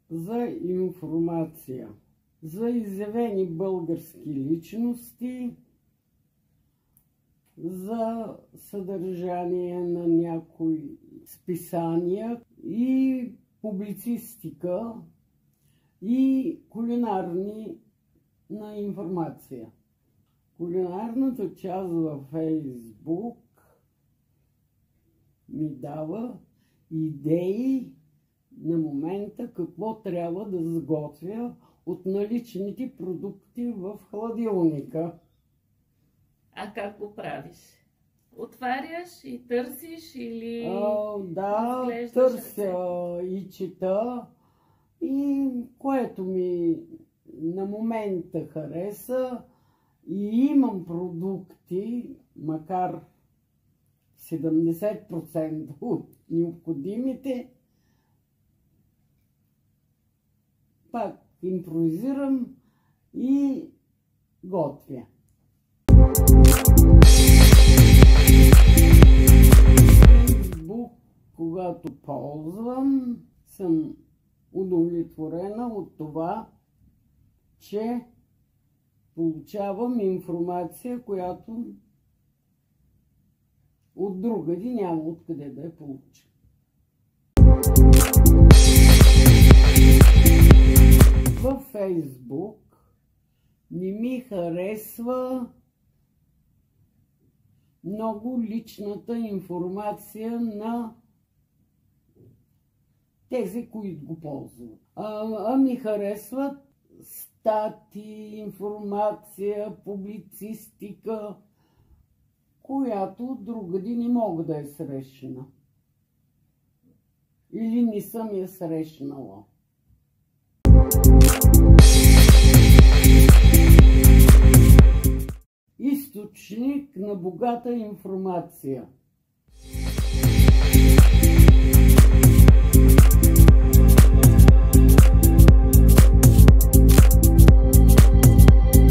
за информация за изявени български личности, за съдържание на някои списания и публицистика и кулинарни на информация. Кулинарната част във Фейсбук ми дава идеи на момента какво трябва да сготвя от наличните продукти в хладилника. А как го правиш? Отваряш и търсиш или да, търся и чета и което ми на момента хареса и имам продукти, макар 70% от необходимите, пак импровизирам и готвя. Фейсбук, когато ползвам, съм удовлетворена от това, че получавам информация, която от другаде няма откъде да я получа. Във Фейсбук не ми харесва много личната информация на тези, които го ползват. Ми харесват статии, информация, публицистика, която другаде не мога да я срещна. Или не съм я срещнала. Източник на богата информация.